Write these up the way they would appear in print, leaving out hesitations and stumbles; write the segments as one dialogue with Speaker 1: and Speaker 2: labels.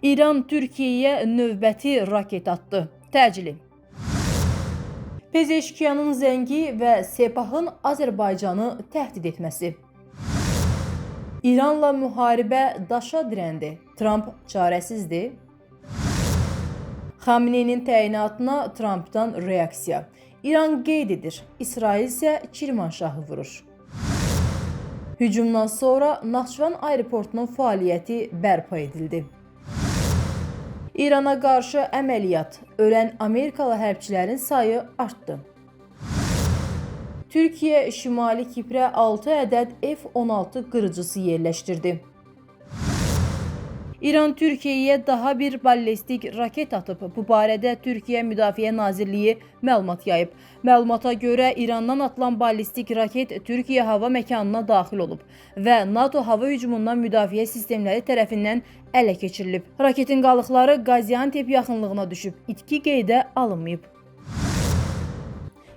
Speaker 1: İran Türkiyəyə növbəti raket atdı. Təcili. Pezeşkiyanın zəngi və Sepahın Azərbaycanı təhdid etməsi. İranla müharibə daşa dirəndi. Trump çarəsizdir. Xameneinin təyinatına Trumpdan reaksiya. İran qeyd edir, İsrail isə Kirmanşahı vurur. Hücumdan sonra Naxçıvan aeroportunun fəaliyyəti bərpa edildi. İrana qarşı əməliyyat, ölən Amerikalı hərbçilərin sayı artdı. Türkiyə Şimali Kiprə 6 ədəd F-16 qırıcısı yerləşdirdi. İran Türkiyəyə daha bir ballistik raket atıb. Bu barədə Türkiyə Müdafiə Nazirliyi məlumat yayıb. Məlumata görə İrandan atılan ballistik raket Türkiyə hava məkanına daxil olub və NATO hava hücumundan müdafiə sistemləri tərəfindən ələ keçirilib. Raketin qalıqları Qaziantep yaxınlığına düşüb. İtki qeydə alınmayıb.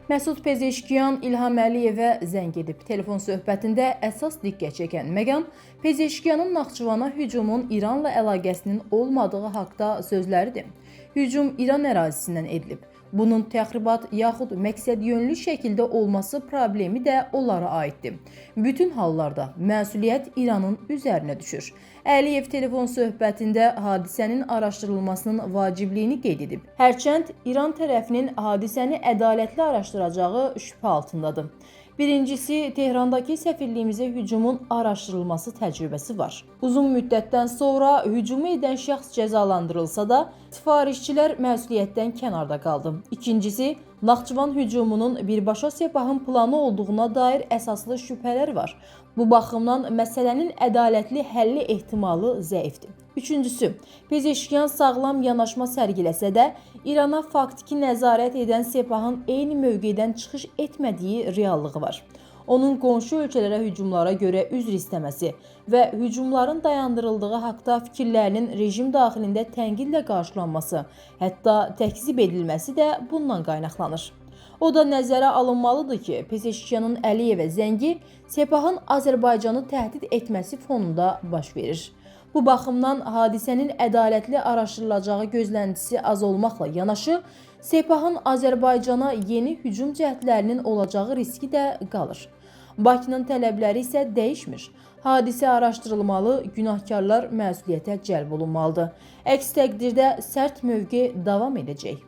Speaker 1: Məsud Pezeşkiyan İlham Əliyevə zəng edib. Telefon söhbətində əsas diqqət çəkən məqam Pezeşkiyanın Naxçıvana hücumun İranla əlaqəsinin olmadığı haqda sözləridir. Hücum İran ərazisindən edilib. Bunun təxribat yaxud məqsədyönlü şəkildə olması problemi də onlara aiddir. Bütün hallarda məsuliyyət İranın üzərinə düşür. Əliyev telefon söhbətində hadisənin araşdırılmasının vacibliyini qeyd edib. Hərçənd İran tərəfinin hadisəni ədalətli araşdıracağı şübhə altındadır. Birincisi, Tehrandakı səfirliyimizə hücumun araşdırılması təcrübəsi var. Uzun müddətdən sonra hücumu edən şəxs cəzalandırılsa da, sifarişçilər məsuliyyətdən kənarda qaldı. İkincisi, Naxçıvan hücumunun birbaşa Sepahın planı olduğuna dair əsaslı şübhələr var. Bu baxımdan məsələnin ədalətli həlli ehtimalı zəifdir. Üçüncüsü, Pezeşkiyan sağlam yanaşma sərgiləsə də, İrana faktiki nəzarət edən Sepahın eyni mövqedən çıxış etmədiyi reallığı var. Onun qonşu ölkələrə hücumlara görə üzr istəməsi və hücumların dayandırıldığı haqda fikirlərinin rejim daxilində tənqidlə qarşılanması, hətta təkzib edilməsi də bundan qaynaqlanır. O da nəzərə alınmalıdır ki, Pezeşkiyanın Əliyevə zəngi Sepahın Azərbaycanı təhdid etməsi fonunda baş verir. Bu baxımdan hadisənin ədalətli araşdırılacağı gözləntisi az olmaqla yanaşı, Sepahın Azərbaycana yeni hücum cəhdlərinin olacağı riski də qalır. Bakının tələbləri isə dəyişmir. Hadisə araşdırılmalı, günahkarlar məsuliyyətə cəlb olunmalıdır. Əks təqdirdə sərt mövqe davam edəcək.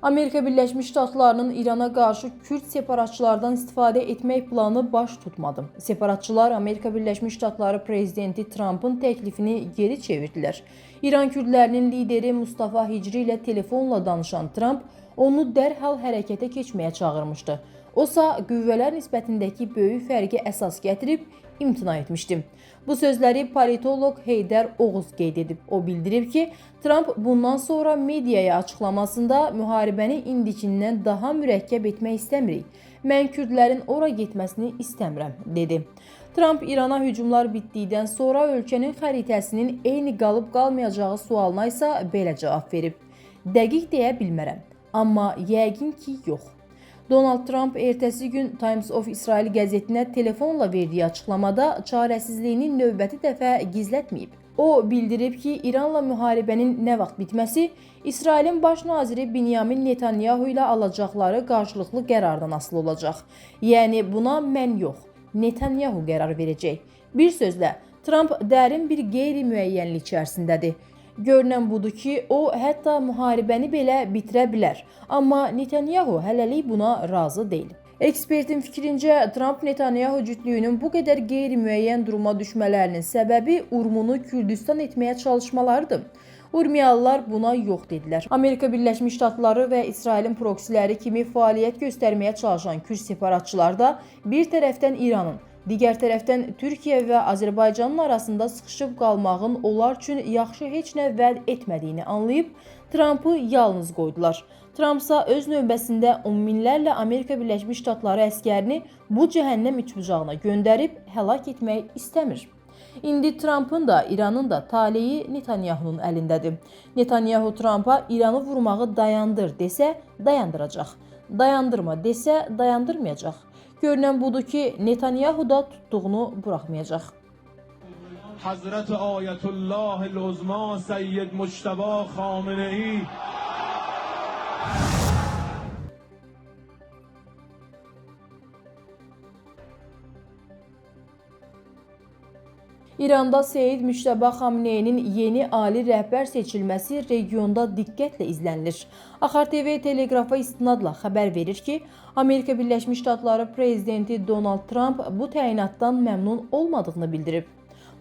Speaker 1: Amerika Birləşmiş Ştatlarının İrana qarşı Kürd separatçılardan istifadə etmək planı baş tutmadı. Separatçılar Amerika Birləşmiş Ştatları prezidenti Trump'ın təklifini geri çevirdilər. İran Kürdlərinin lideri Mustafa Hicri ilə telefonla danışan Trump onu dərhal hərəkətə keçməyə çağırmışdı. Osa qüvvələr nisbətindəki böyük fərqi əsas gətirib imtina etmişdi. Bu sözləri politoloq Heydər Oğuz qeyd edib. O bildirib ki, Trump bundan sonra mediaya açıqlamasında müharibəni indikindən daha mürəkkəb etmək istəmirik. Mən Kürdlərin ora getməsini istəmirəm, dedi. Trump İrana hücumlar bitdikdən sonra ölkənin xəritəsinin eyni qalıb qalmayacağı sualına isə belə cavab verib. Dəqiq deyə bilmərəm, amma yəqin ki, yox. Donald Trump ertəsi gün Times of İsrail qəzetinə telefonla verdiyi açıqlamada çarəsizliyini növbəti dəfə gizlətməyib. O bildirib ki, İranla müharibənin nə vaxt bitməsi İsrailin baş naziri Benyamin Netanyahu ilə alacaqları qarşılıqlı qərardan asılı olacaq. Yəni buna mən yox, Netanyahu qərar verəcək. Bir sözlə, Trump dərin bir qeyri-müəyyənlik içərisindədir. Görünən budur ki, o hətta müharibəni belə bitirə bilər. Amma Netanyahu hələlik buna razı deyil. Ekspertin fikrincə, Trump-Netanyahu cütlüyünün bu qədər qeyri-müəyyən duruma düşmələrinin səbəbi Urmunu Kürdistan etməyə çalışmalarıdır. Urmiyalılar buna yox dedilər. Amerika Birləşmiş Ştatları və İsrailin proksiləri kimi fəaliyyət göstərməyə çalışan Kürd separatçılar da bir tərəfdən İranın, digər tərəfdən Türkiyə və Azərbaycanın arasında sıxışıb qalmağın onlar üçün yaxşı heç nə vəd etmədiyini anlayıb, Trump'ı yalnız qoydular. Trumpsa öz növbəsində on minlərlə Amerika Birləşmiş Ştatları əskərini bu cəhənnəm üçbucağına göndərib həlak etmək istəmir. İndi Trump'ın da, İranın da taleyi Netanyahunun əlindədir. Netanyahu Trump'a İranı vurmağı dayandır desə, dayandıracaq. Dayandırma desə, dayandırmayacaq. Görünən budur ki, Netanyahu da tutduğunu buraxmayacaq.
Speaker 2: حضرت آیت الله العظما سید مجتبی خامنه ای
Speaker 1: İranda Seyid Müştəbə Xamneyinin yeni ali rəhbər seçilməsi regionda diqqətlə izlənilir. Axar TV Teleqrafa istinadla xəbər verir ki, Amerika Birləşmiş Ştatları prezidenti Donald Trump bu təyinatdan məmnun olmadığını bildirib.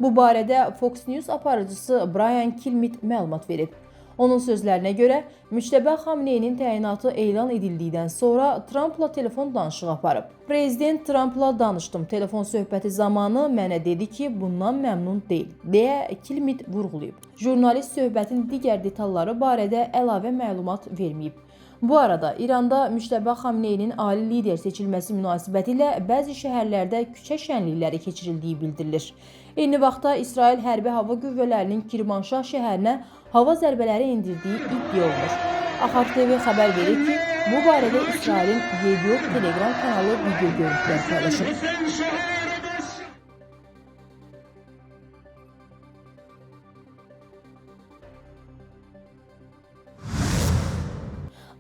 Speaker 1: Bu barədə Fox News aparıcısı Brian Kilmeade məlumat verib. Onun sözlərinə görə, Müştəbə Xamneyinin təyinatı elan edildikdən sonra Trumpla telefon danışığı aparıb. Prezident Trumpla danışdım. Telefon söhbəti zamanı mənə dedi ki, bundan məmnun deyil, deyə Kilmeade vurğulayıb. Jurnalist söhbətin digər detalları barədə əlavə məlumat verməyib. Bu arada İranda Müştəbə Xamneyinin ali lider seçilməsi münasibətilə bəzi şəhərlərdə küçə şənlikləri keçirildiyi bildirilir. Eyni vaxtda İsrail Hərbi Hava Qüvvələrinin Kirmanşah şəhərinə hava zərbələri endirdiyi iddia olunur. Axar TV xəbər verir ki, bu barədə İsrailin Yediot Telegram kanalı video görüntülər paylaşıb.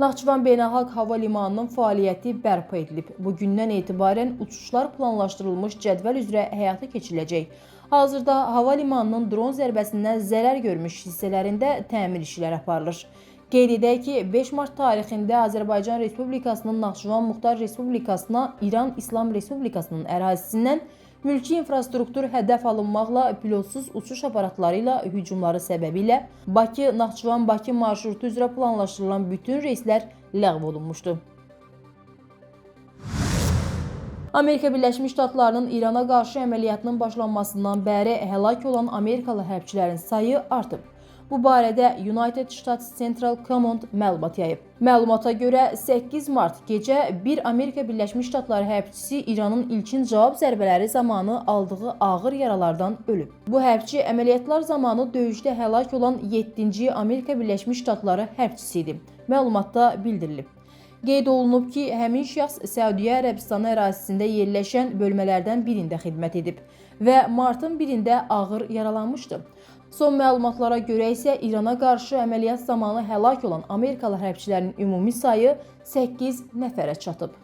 Speaker 1: Naxçıvan Beynəlxalq Hava Limanının fəaliyyəti bərpa edilib. Bugündən etibarən uçuşlar planlaşdırılmış cədvəl üzrə həyata keçiriləcək. Hazırda hava limanının dron zərbəsindən zərər görmüş hissələrində təmir işləri aparılır. Qeyd edək ki, 5 mart tarixində Azərbaycan Respublikasının Naxçıvan Muxtar Respublikasına İran İslam Respublikasının ərazisindən mülki infrastruktur hədəf alınmaqla pilotsuz uçuş aparatları ilə hücumları səbəbilə Bakı-Naxçıvan-Bakı marşrutu üzrə planlaşdırılan bütün reyslər ləğv olunmuşdu. Amerika Birləşmiş Ştatlarının İrana qarşı əməliyyatının başlanmasından bəri həlak olan Amerikalı hərbçilərin sayı artıb. Bu barədə United States Central Command məlumat yayıb. Məlumata görə 8 mart gecə bir Amerika Birləşmiş Ştatları hərbçisi İranın ilkin cavab zərbələri zamanı aldığı ağır yaralardan ölüb. Bu hərbçi əməliyyatlar zamanı döyüşdə həlak olan 7-ci Amerika Birləşmiş Ştatları hərbçisi idi. Məlumatda bildirilib. Qeyd olunub ki, həmin şəxs Səudiyyə Ərəbistanı ərazisində yerləşən bölmələrdən birində xidmət edib və martın 1-də ağır yaralanmışdı. Son məlumatlara görə isə İrana qarşı əməliyyat zamanı həlak olan Amerikalı hərbçilərin ümumi sayı 8 nəfərə çatıb.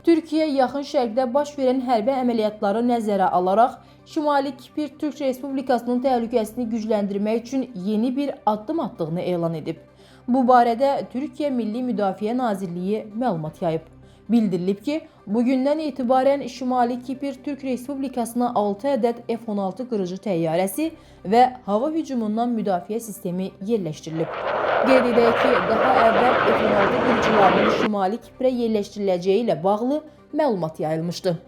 Speaker 1: Türkiyə yaxın şərqdə baş verən hərbi əməliyyatları nəzərə alaraq Şimali Kipr Türk Respublikasının təhlükəsini gücləndirmək üçün yeni bir addım atdığını elan edib. Bu barədə Türkiyə Milli Müdafiə Nazirliyi məlumat yayıb. Bildirilib ki, bugündən etibarən Şimali Kipr Türk Respublikasına 6 ədəd F-16 qırıcı təyyarəsi və hava hücumundan müdafiə sistemi yerləşdirilib. Qeyd edək ki, daha əvvəl F-16 qırıcılarının Şimali Kiprə yerləşdiriləcəyi ilə bağlı məlumat yayılmışdı.